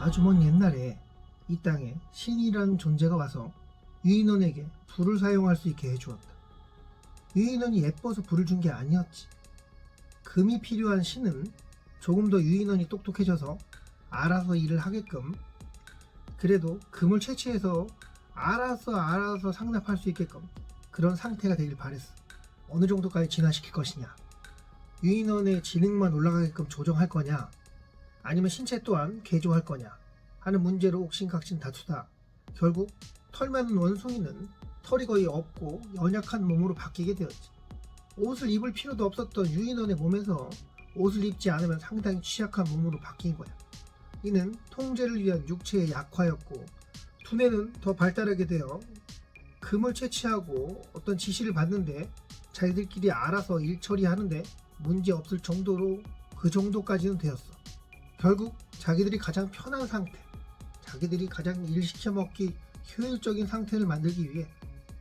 아주 먼 옛날에 이 땅에 신이라는 존재가 와서 유인원에게 불을 사용할 수 있게 해주었다. 유인원이 예뻐서 불을 준 게 아니었지. 금이 필요한 신은 조금 더 유인원이 똑똑해져서 알아서 일을 하게끔, 그래도 금을 채취해서 알아서 상납할 수 있게끔 그런 상태가 되길 바랬어. 어느 정도까지 진화시킬 것이냐, 유인원의 지능만 올라가게끔 조정할 거냐, 아니면 신체 또한 개조할 거냐 하는 문제로 옥신각신 다투다 결국 털 많은 원숭이는 털이 거의 없고 연약한 몸으로 바뀌게 되었지. 옷을 입을 필요도 없었던 유인원의 몸에서 옷을 입지 않으면 상당히 취약한 몸으로 바뀐 거야. 이는 통제를 위한 육체의 약화였고, 두뇌는 더 발달하게 되어 금을 채취하고 어떤 지시를 받는데 자기들끼리 알아서 일 처리하는데 문제 없을 정도로 그 정도까지는 되었어. 결국 자기들이 가장 편한 상태, 자기들이 가장 일 시켜먹기 효율적인 상태를 만들기 위해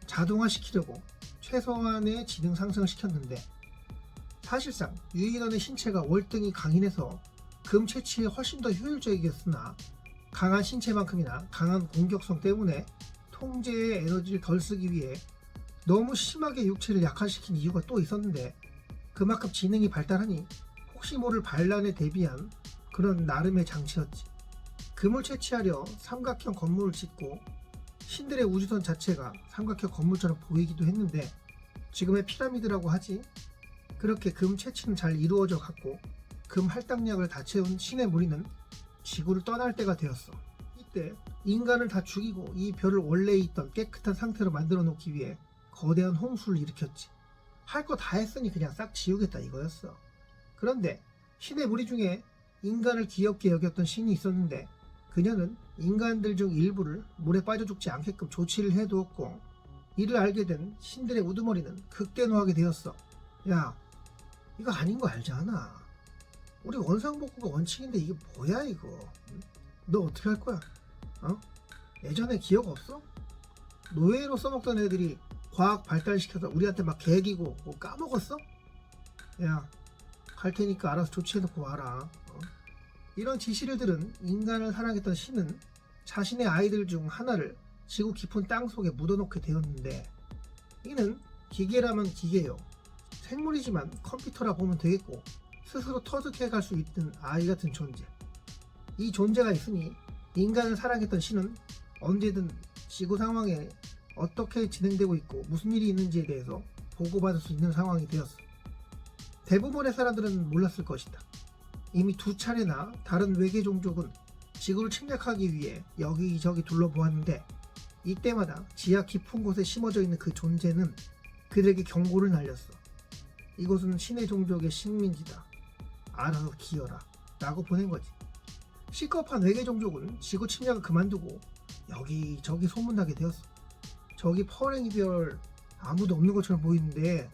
자동화시키려고 최소한의 지능 상승을 시켰는데, 사실상 유인원의 신체가 월등히 강인해서 금 채취에 훨씬 더 효율적이겠으나 강한 신체만큼이나 강한 공격성 때문에 통제의 에너지를 덜 쓰기 위해 너무 심하게 육체를 약화시킨 이유가 또 있었는데, 그만큼 지능이 발달하니 혹시 모를 반란에 대비한 그런 나름의 장치였지. 금을 채취하려 삼각형 건물을 짓고 신들의 우주선 자체가 삼각형 건물처럼 보이기도 했는데, 지금의 피라미드라고 하지. 그렇게 금 채취는 잘 이루어져 갔고 금 할당량을 다 채운 신의 무리는 지구를 떠날 때가 되었어. 이때 인간을 다 죽이고 이 별을 원래 있던 깨끗한 상태로 만들어 놓기 위해 거대한 홍수를 일으켰지. 할 거 다 했으니 그냥 싹 지우겠다 이거였어. 그런데 신의 무리 중에 인간을 귀엽게 여겼던 신이 있었는데, 그녀는 인간들 중 일부를 물에 빠져 죽지 않게끔 조치를 해두었고, 이를 알게 된 신들의 우두머리는 극대노하게 되었어. 야, 이거 아닌 거 알잖아. 우리 원상복구가 원칙인데 이게 뭐야 이거. 너 어떻게 할 거야? 예전에 기억 없어? 노예로 써먹던 애들이 과학 발달시켜서 우리한테 막 개기고 뭐 까먹었어? 야, 갈 테니까 알아서 조치해놓고 와라. 이런 지시를 들은 인간을 사랑했던 신은 자신의 아이들 중 하나를 지구 깊은 땅 속에 묻어놓게 되었는데, 이는 기계라면 기계요, 생물이지만 컴퓨터라 보면 되겠고, 스스로 터득해 갈 수 있는 아이 같은 존재. 이 존재가 있으니 인간을 사랑했던 신은 언제든 지구 상황에 어떻게 진행되고 있고 무슨 일이 있는지에 대해서 보고받을 수 있는 상황이 되었어. 대부분의 사람들은 몰랐을 것이다. 이미 2차례나 다른 외계 종족은 지구를 침략하기 위해 여기저기 둘러보았는데, 이때마다 지하 깊은 곳에 심어져 있는 그 존재는 그들에게 경고를 날렸어. 이곳은 신의 종족의 식민지다. 알아서 기어라 라고 보낸 거지. 시겁한 외계 종족은 지구 침략을 그만두고 여기저기 소문나게 되었어. 저기 퍼랭이 별 아무도 없는 것처럼 보이는데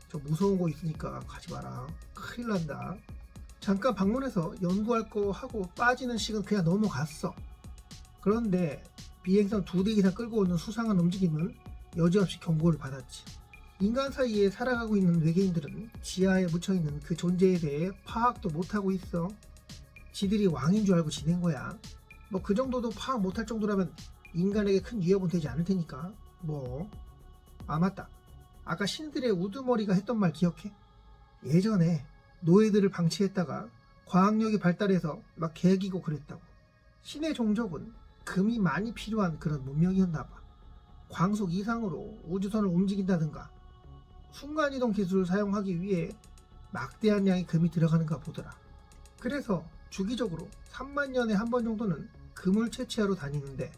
저 무서운 거 있으니까 가지 마라. 큰일 난다. 잠깐 방문해서 연구할 거 하고 빠지는 식은 그냥 넘어갔어. 그런데 비행선 2대 이상 끌고 오는 수상한 움직임은 여지없이 경고를 받았지. 인간 사이에 살아가고 있는 외계인들은 지하에 묻혀있는 그 존재에 대해 파악도 못하고 있어. 지들이 왕인 줄 알고 지낸 거야. 뭐 그 정도도 파악 못할 정도라면 인간에게 큰 위협은 되지 않을 테니까 뭐. 아 맞다, 아까 신들의 우두머리가 했던 말 기억해? 예전에 노예들을 방치했다가 과학력이 발달해서 막 개기고 그랬다고. 신의 종족은 금이 많이 필요한 그런 문명이었나봐. 광속 이상으로 우주선을 움직인다든가 순간이동 기술을 사용하기 위해 막대한 양의 금이 들어가는가 보더라. 그래서 주기적으로 3만 년에 한 번 정도는 금을 채취하러 다니는데,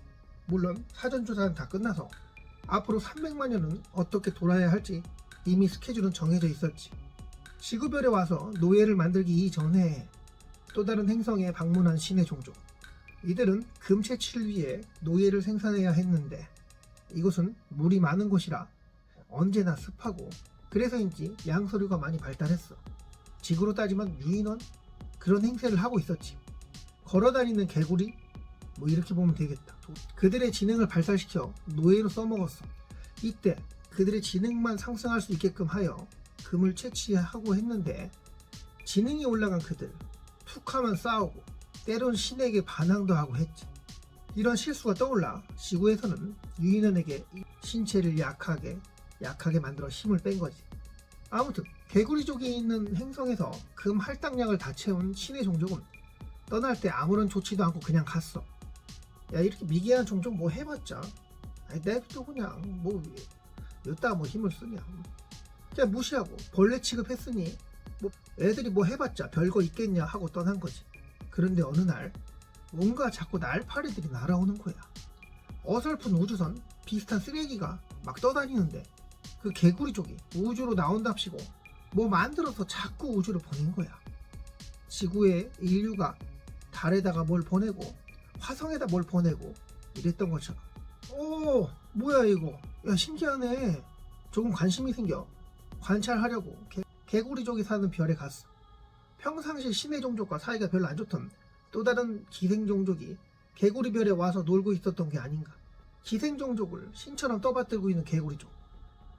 물론 사전조사는 다 끝나서 앞으로 300만 년은 어떻게 돌아야 할지 이미 스케줄은 정해져 있었지. 지구별에 와서 노예를 만들기 이전에 또 다른 행성에 방문한 신의 종족, 이들은 금 채취를 위해 노예를 생산해야 했는데, 이곳은 물이 많은 곳이라 언제나 습하고 그래서인지 양서류가 많이 발달했어. 지구로 따지면 유인원? 그런 행세를 하고 있었지. 걸어다니는 개구리? 뭐 이렇게 보면 되겠다. 그들의 지능을 발달시켜 노예로 써먹었어. 이때 그들의 지능만 상승할 수 있게끔 하여 금을 채취하고 했는데, 지능이 올라간 그들 툭하면 싸우고 때론 신에게 반항도 하고 했지. 이런 실수가 떠올라 지구에서는 유인원에게 신체를 약하게 만들어 힘을 뺀 거지. 아무튼 개구리족이 있는 행성에서 금 할당량을 다 채운 신의 종족은 떠날 때 아무런 조치도 않고 그냥 갔어. 야, 이렇게 미개한 종족 뭐 해봤자 내비도 그냥 뭐 여따 뭐 힘을 쓰냐, 그냥 무시하고 벌레 취급했으니 뭐 애들이 뭐 해봤자 별거 있겠냐 하고 떠난 거지. 그런데 어느 날 뭔가 자꾸 날파리들이 날아오는 거야. 어설픈 우주선 비슷한 쓰레기가 막 떠다니는데 그 개구리족이 우주로 나온답시고 뭐 만들어서 자꾸 우주로 보낸 거야. 지구에 인류가 달에다가 뭘 보내고 화성에다 뭘 보내고 이랬던 것처럼. 오, 뭐야 이거, 야 신기하네. 조금 관심이 생겨 관찰하려고 개구리족이 사는 별에 갔어. 평상시 신의 종족과 사이가 별로 안 좋던 또 다른 기생종족이 개구리별에 와서 놀고 있었던 게 아닌가. 기생종족을 신처럼 떠받들고 있는 개구리족,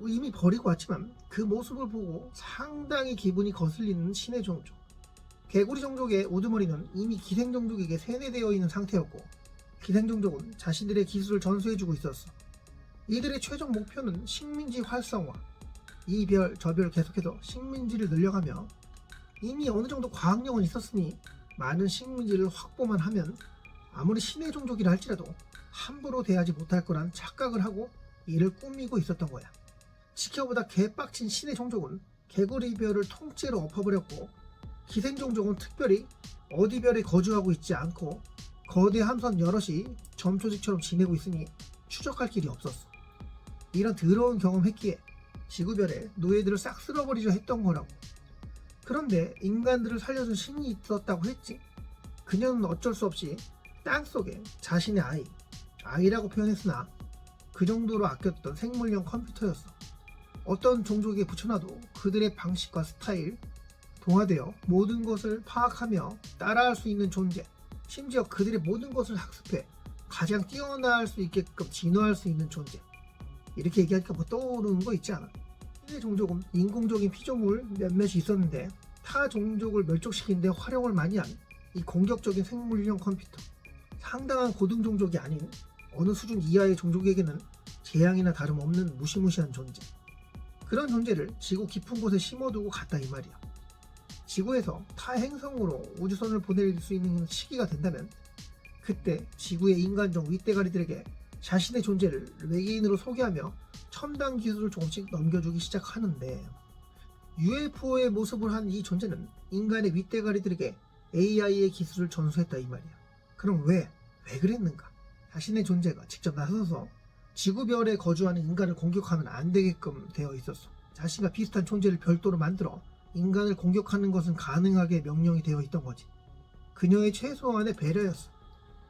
이미 버리고 왔지만 그 모습을 보고 상당히 기분이 거슬리는 신의 종족. 개구리종족의 우두머리는 이미 기생종족에게 세뇌되어 있는 상태였고 기생종족은 자신들의 기술을 전수해주고 있었어. 이들의 최종 목표는 식민지 활성화. 이 별 저 별 계속해서 식민지를 늘려가며 이미 어느 정도 과학력은 있었으니 많은 식민지를 확보만 하면 아무리 신의 종족이라 할지라도 함부로 대하지 못할 거란 착각을 하고 이를 꾸미고 있었던 거야. 지켜보다 개빡친 신의 종족은 개구리별을 통째로 엎어버렸고 기생종족은 특별히 어디 별에 거주하고 있지 않고 거대 함선 여럿이 점초직처럼 지내고 있으니 추적할 길이 없었어. 이런 더러운 경험했기에 지구별에 노예들을 싹 쓸어버리려 했던 거라고. 그런데 인간들을 살려준 신이 있었다고 했지. 그녀는 어쩔 수 없이 땅속에 자신의 아이라고 표현했으나 그 정도로 아꼈던 생물형 컴퓨터였어. 어떤 종족에 붙여놔도 그들의 방식과 스타일, 동화되어 모든 것을 파악하며 따라할 수 있는 존재, 심지어 그들의 모든 것을 학습해 가장 뛰어날 수 있게끔 진화할 수 있는 존재. 이렇게 얘기하니까 뭐 떠오르는 거 있지 않아? 신의 종족은 인공적인 피조물 몇몇이 있었는데 타 종족을 멸족시키는 데 활용을 많이 한 이 공격적인 생물형 컴퓨터, 상당한 고등 종족이 아닌 어느 수준 이하의 종족에게는 재앙이나 다름없는 무시무시한 존재. 그런 존재를 지구 깊은 곳에 심어두고 갔다 이 말이야. 지구에서 타 행성으로 우주선을 보낼 수 있는 시기가 된다면 그때 지구의 인간종 윗대가리들에게 자신의 존재를 외계인으로 소개하며 첨단 기술을 조금씩 넘겨주기 시작하는데, UFO의 모습을 한 이 존재는 인간의 윗대가리들에게 AI의 기술을 전수했다 이 말이야. 그럼 왜 그랬는가? 자신의 존재가 직접 나서서 지구별에 거주하는 인간을 공격하면 안 되게끔 되어 있었어. 자신과 비슷한 존재를 별도로 만들어 인간을 공격하는 것은 가능하게 명령이 되어 있던 거지. 그녀의 최소한의 배려였어.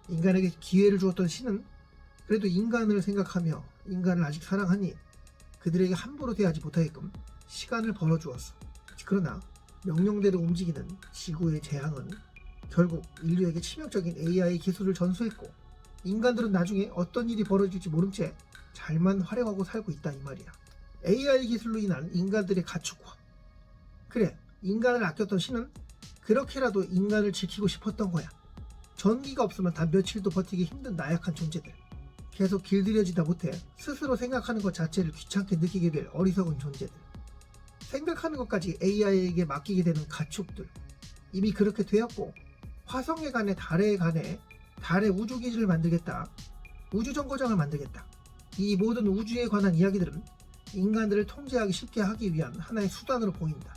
인간에게 기회를 주었던 신은 그래도 인간을 생각하며 인간을 아직 사랑하니 그들에게 함부로 대하지 못하게끔 시간을 벌어주었어. 그러나 명령대로 움직이는 지구의 재앙은 결국 인류에게 치명적인 AI 기술을 전수했고 인간들은 나중에 어떤 일이 벌어질지 모른 채 잘만 활용하고 살고 있다 이 말이야. AI 기술로 인한 인간들의 가축화. 그래, 인간을 아꼈던 신은 그렇게라도 인간을 지키고 싶었던 거야. 전기가 없으면 단 며칠도 버티기 힘든 나약한 존재들, 계속 길들여지다 못해 스스로 생각하는 것 자체를 귀찮게 느끼게 될 어리석은 존재들, 생각하는 것까지 AI에게 맡기게 되는 가축들. 이미 그렇게 되었고 화성에 가네 달에 가네 달의 우주기지를 만들겠다, 우주정거장을 만들겠다. 이 모든 우주에 관한 이야기들은 인간들을 통제하기 쉽게 하기 위한 하나의 수단으로 보인다.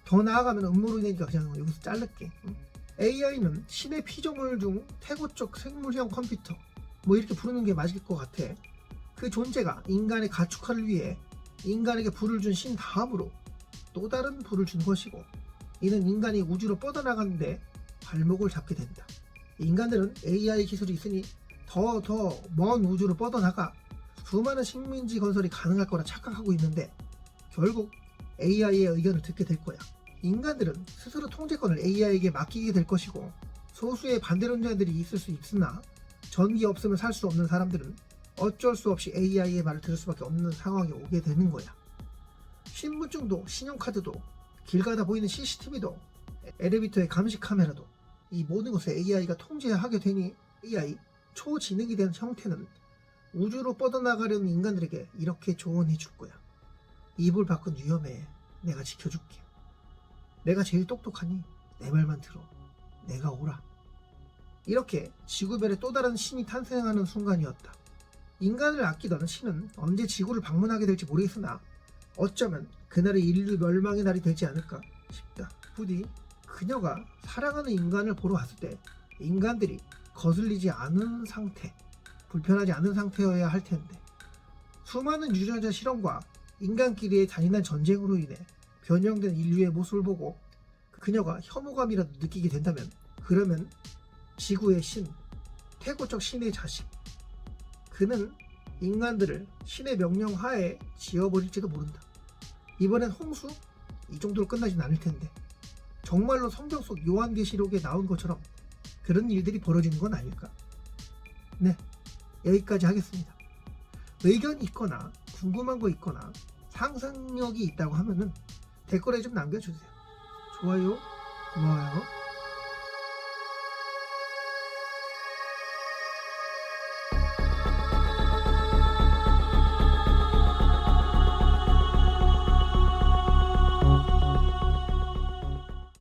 더 나아가면 음모론이니까 그냥 여기서 자를게. AI는 신의 피조물 중 태고적 생물형 컴퓨터, 뭐 이렇게 부르는 게 맞을 것 같아. 그 존재가 인간의 가축화를 위해 인간에게 불을 준 신 다음으로 또 다른 불을 준 것이고, 이는 인간이 우주로 뻗어나가는데 발목을 잡게 된다. 인간들은 AI 기술이 있으니 더 먼 우주로 뻗어나가 수많은 식민지 건설이 가능할 거라 착각하고 있는데 결국 AI의 의견을 듣게 될 거야. 인간들은 스스로 통제권을 AI에게 맡기게 될 것이고, 소수의 반대론자들이 있을 수 있으나 전기 없으면 살 수 없는 사람들은 어쩔 수 없이 AI의 말을 들을 수밖에 없는 상황이 오게 되는 거야. 신분증도 신용카드도 길 가다 보이는 CCTV도 엘리베이터의 감시 카메라도 이 모든 것을 AI가 통제하게 되니 AI, 초지능이 된 형태는 우주로 뻗어나가려는 인간들에게 이렇게 조언해 줄 거야. 이불 밖은 위험해. 내가 지켜줄게. 내가 제일 똑똑하니 내 말만 들어. 내가 오라. 이렇게 지구별에 또 다른 신이 탄생하는 순간이었다. 인간을 아끼던 신은 언제 지구를 방문하게 될지 모르겠으나 어쩌면 그날이 인류 멸망의 날이 되지 않을까 싶다. 부디 그녀가 사랑하는 인간을 보러 왔을 때 인간들이 거슬리지 않은 상태, 불편하지 않은 상태여야 할 텐데, 수많은 유전자 실험과 인간끼리의 잔인한 전쟁으로 인해 변형된 인류의 모습을 보고 그녀가 혐오감이라도 느끼게 된다면, 그러면 지구의 신, 태고적 신의 자식, 그는 인간들을 신의 명령 하에 지어버릴지도 모른다. 이번엔 홍수? 이 정도로 끝나진 않을 텐데, 정말로 성경 속 요한계시록에 나온 것처럼 그런 일들이 벌어지는 건 아닐까? 네, 여기까지 하겠습니다. 의견이 있거나 궁금한 거 있거나 상상력이 있다고 하면은 댓글에 좀 남겨주세요. 좋아요, 고마워요.